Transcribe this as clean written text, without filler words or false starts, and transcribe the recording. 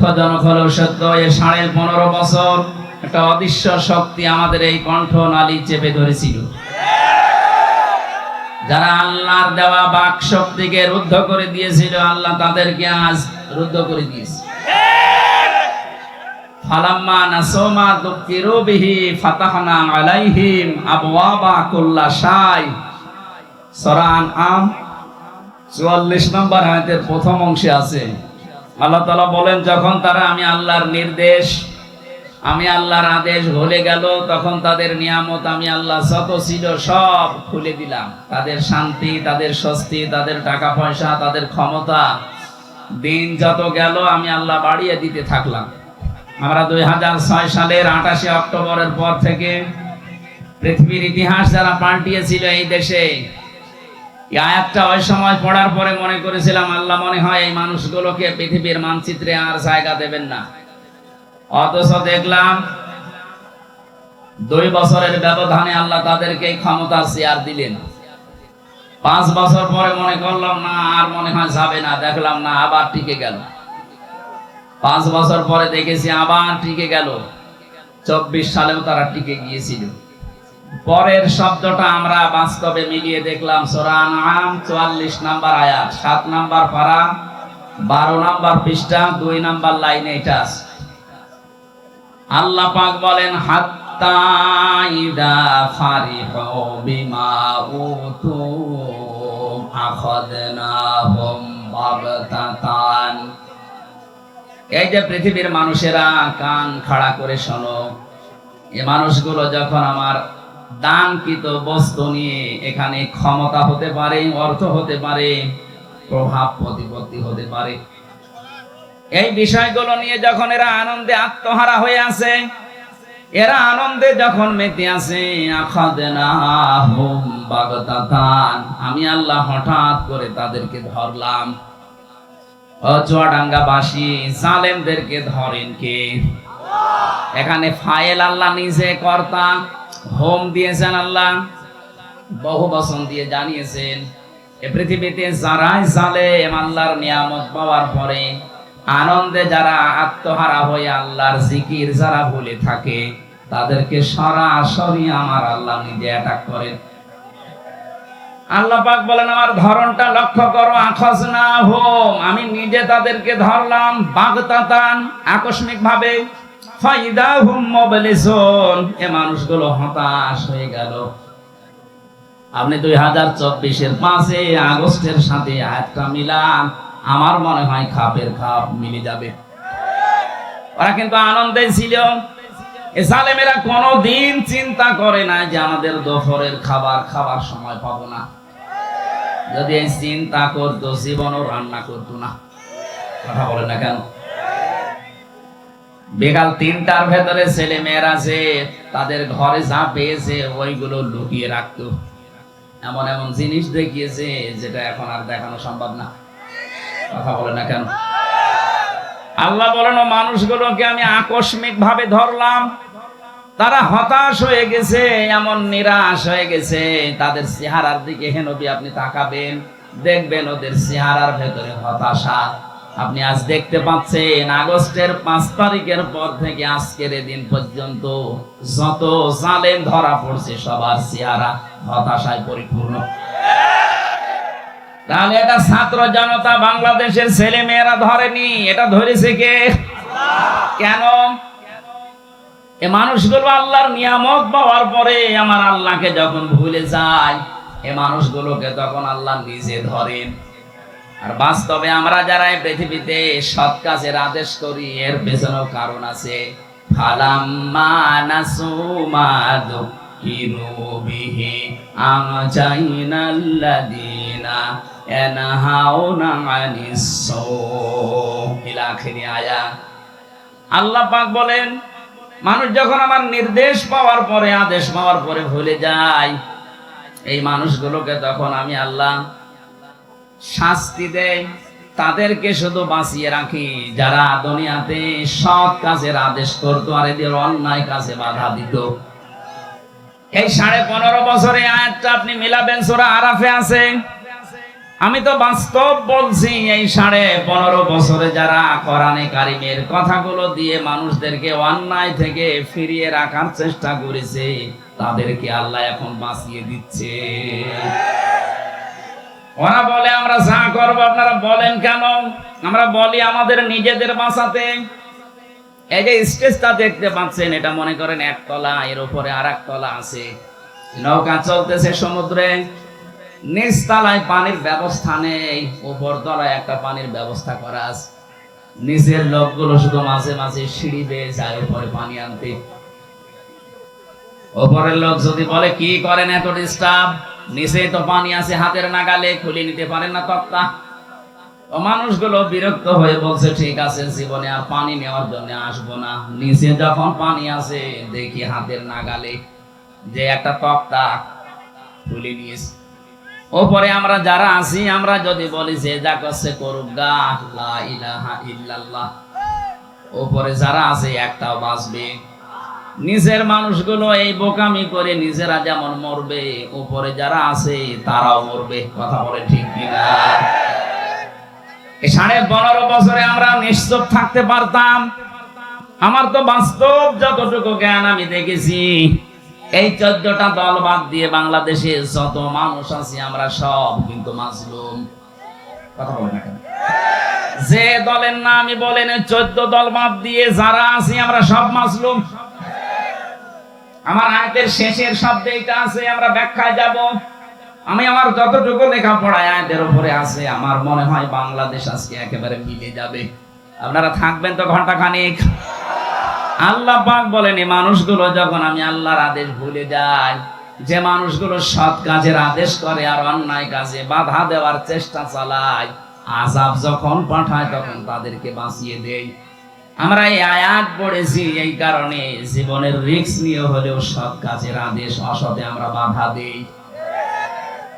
দুঃখজনক হলেও সত্য, এই 15.5 বছর একটা অদৃশ্য শক্তি আমাদের এই কণ্ঠনালী চেপে ধরেছিল। যারা আল্লাহর দেওয়া বাক শক্তিকে রুদ্ধ করে দিয়েছিল, আল্লাহ তাদেরকে আজ রুদ্ধ করে দিয়েছে। ফালাম্মা নাসু মা যুকিরু বিহি ফাতাহনা আলাইহিম আবওয়াবা কুল্লা শাই। সূরা আনআম 44 নম্বর আয়াতের প্রথম অংশে আছে, আল্লাহ তাআলা বলেন, যখন তারা আমি আল্লাহর নির্দেশ, আমি আল্লাহর আদেশ ভুলে গেল, তখন তাদের নিয়ামত আমি আল্লাহ যত ছিল সব খুলে দিলাম। তাদের শান্তি, তাদের স্বস্তি, তাদের টাকা পয়সা, তাদের ক্ষমতা, দিন যত গেল আমি আল্লাহ বাড়িয়ে দিতে থাকলাম। আমরা 2006 সালের 28 অক্টোবরের পর থেকে পৃথিবীর ইতিহাস যারা পাল্টিয়েছিল এই দেশে, এই আয়াতটা ওই সময় পড়ার পরে মনে করেছিলাম আল্লাহ মনে হয় এই মানুষগুলোকে পৃথিবীর মানচিত্রে আর জায়গা দেবেন না। অথচ দেখলাম 2 বছরের ব্যবধানে আল্লাহ তাদেরকে ক্ষমতা শেয়ার দিলেন। 5 বছর পরে মনে করলাম না, আর মনে হয় যাবে না, দেখলাম না আবার টিকে গেল। 5 বছর পরে দেখেছি আবার টিকে গেল। 24 সালেও তারা টিকে গিয়েছিল। পরের শব্দটা আমরা বাস্তবে মিলিয়ে দেখলাম সূরা আনআম 44 নম্বর আয়াত, 7 নম্বর পারা, 12 নম্বর পৃষ্ঠা, 2 নম্বর লাইনে এটা আছে। আল্লাহ পাক বলেন, হাত্তা ইদা ফারিহু বিমা উতু আখাযনাহুম বাগতাতান। এই যে পৃথিবীর মানুষেরা কান খাড়া করে শোনো, এই মানুষগুলো যখন আমার দানকৃত বস্তু নিয়ে, এখানে ক্ষমতা হতে পারে, অর্থ হতে পারে, প্রভাব প্রতিপত্তি হতে পারে, এই বিষয়গুলো নিয়ে যখন এরা আনন্দে আত্মহারা হয়ে আছে, এরা আনন্দে যখন মেতে আছে, আখাযনাহুম বাগতাতান, আমি আল্লাহ হঠাৎ করে তাদেরকে ধরলাম। চুয়াডাঙ্গাবাসী জালেমদেরকে ধরেন কে? এখানে ফাইল আল্লাহ নিজে কর্তা, হোম দিয়েছেন আল্লাহ, বহু বচন দিয়ে জানিয়েছেন এ পৃথিবীতে যারাই জালেম, আল্লাহর নিয়ামত পাওয়ার পরে আনন্দে যারা আত্মহারা হয়ে আল্লাহর জিকির যারা ভুলে থাকে, তাদেরকে সরাসরি আমার আল্লাহ নিজে অ্যাটাক করেন। আল্লাহ পাক বলেন, আমার ধরনটা লক্ষ্য করো, আখাযনাহুম, আমি নিজে তাদেরকে ধরলাম, বাগতাতান, আকস্মিক ভাবে, ফাইদাহুম মুবলিসুন, এ মানুষগুলো হতাশ হয়ে গেল। আপনি 2024-এর 5 আগস্টের সাথে আয়াতটা মিলান, আমার মনে হয় খাপের খাপ মিলে যাবে। ওরা কিন্তু আনন্দে ছিল। এ জালেমেরা কোনোদিন চিন্তা করে না যে আমাদের দুপুরের খাবার সময় পাবো না। যদি এই চিন্তা করতো, জীবনও রান্না করতো না। কথা বলে না কেন? বিকাল 3টার ভেতরে ছেলে মেয়েরা যে তাদের ঘরে যা পেয়েছে ওইগুলো লুকিয়ে রাখতো। এমন এমন জিনিস দেখিয়েছে যেটা এখন আর দেখানো সম্ভব না। কথা বলে না কেন? আল্লাহ বলেন, মানুষগুলোকে আমি আকস্মিক ভাবে ধরলাম, তারা হতাশ হয়ে গেছে, এমন নিরাশ হয়ে গেছে। তাদের চেহারার দিকে হে নবী আপনি তাকাবেন, দেখবেন ওদের চেহারার ভেতরে হতাশা। আপনি আজ দেখতে পাচ্ছেন আগস্টের 5 তারিখের পর থেকে আজকের দিন পর্যন্ত যত জালেম ধরা পড়ছে সবার চেহারা হতাশায় পরিপূর্ণ। তাহলে এটা ছাত্র জনতা, বাংলাদেশের ছেলে মেয়েরা ধরেনি, এটা ধরেছে কে? কেন? এ মানুষগুলো আল্লাহর নিয়ামত পাওয়ার পরে আমার আল্লাহকে যখন ভুলে যায়, এ মানুষগুলোকে তখন আল্লাহ নিজে ধরেন। আর বাস্তবে আমরা যারা এই পৃথিবীতে সৎ কাজের আদেশ করি, এর পেছনেও কারণ আছে। ফালাম্মা নাসু মা যুকিরু বিহি আনজাইনাল্লাযীনা ইয়ানহাউনা আনিস সূ ইলা আখিরি আয়াত। আল্লাহ পাক বলেন, মানুষ যখন আমার নির্দেশ পাওয়ার পরে, আদেশ পাওয়ার পরে ভুলে যায়, এই মানুষগুলোকে তখন আমি আল্লাহ শাস্তি দেয়। তাদেরকে শুধু বাঁচিয়ে রাখি যারা দুনিয়াতে সৎ কাজের আদেশ করতো আর এদের অন্যায় কাজে বাধা দিত। এই 15.5 বছরে আয়াতটা আপনি মিলাবেন, সূরা আরাফে আছে, আমি তো বাস্তব বলছি, এই 15.5 বছরে যারা কোরআনে কারিমের কথাগুলো দিয়ে মানুষদেরকে অন্যায় থেকে ফিরিয়ে রাখার চেষ্টা করেছে, তাদেরকে আল্লাহ এখন বাঁচিয়ে দিচ্ছে। ওরা বলে আমরা যা করবো আপনারা বলেন কেন? আমরা বলি আমাদের নিজেদের বাঁচাতে। এই যে স্টেজটা দেখতে পাচ্ছেন, এটা মনে করেন একতলা, এর উপরে আর একতলা আছে, নৌকা চলতেছে সমুদ্রে। নিচ তলায় পানির ব্যবস্থা নেই, উপর তলায় একটা পানির ব্যবস্থা করা আছে। নিচের লোকগুলো শুধু মাঝে মাঝে সিঁড়ি বেয়ে যায় উপরে পানি আনতে। উপরের লোক যদি বলে কি করেন এত ডিস্টার্ব, নিচে তো পানি আছে হাতের নাগালে, খুলে নিতে পারেন না তক্তা? ও মানুষগুলো বিরক্ত হয়ে বলছে ঠিক আছে, জীবনে আর পানি নেওয়ার জন্য আসবো না। নিচে যখন পানি আছে দেখি হাতের নাগালে যে একটা তক্তা খুলে নিয়েছে। ওপরে আমরা যারা আছি, আমরা যদি বলি যে যা করছে করুক গা, লা ইলাহা ইল্লাল্লাহ, ওপরে যারা আছে একটাও বাঁচবে। নিচের মানুষগুলো এই বোকামি করে নিজেরা যেমন মরবে, উপরে যারা আছে তারাও মরবে। কথা বলে ঠিক কিনা? 15.5 বছরে আমরা নিশ্চুপ থাকতে পারতাম? আমার তো বাস্তব যতটুকু জ্ঞান আমি দেখেছি, এই 14টা দল বাদ দিয়ে বাংলাদেশে যত মানুষ আছে আমরা সব কিন্তু মাজলুম। কথা বলেন না কেন? যে দলের নামই বলেন, 14 দল বাদ দিয়ে যারা আছি আমরা সব মাজলুম। আমার আয়াতের শেষের শব্দে এটা আছে, আমরা ব্যাখ্যায় যাব। আমি আমার যতটুকু লেখাপড়া আয়াতের উপরে আছে, আমার মনে হয় বাংলাদেশ আজকে একেবারে মিলে যাবে। আপনারা থাকবেন তো ঘন্টা খানিক? আল্লাহ পাক বলেন, এই মানুষগুলো যখন আমি আল্লাহর আদেশ ভুলে যাই, যে মানুষগুলো সৎ কাজের আদেশ করে আর অন্যায় কাজে বাধা দেওয়ার চেষ্টা চালায়, আযাব যখন পাঠায় তখন তাদেরকে বাঁচিয়ে দেই। আমরা এই আয়াত পড়েছি এই কারণে, জীবনের রিস্ক নিয়ে হলেও সৎ কাজের আদেশ, অসতে আমরা বাধা দেই।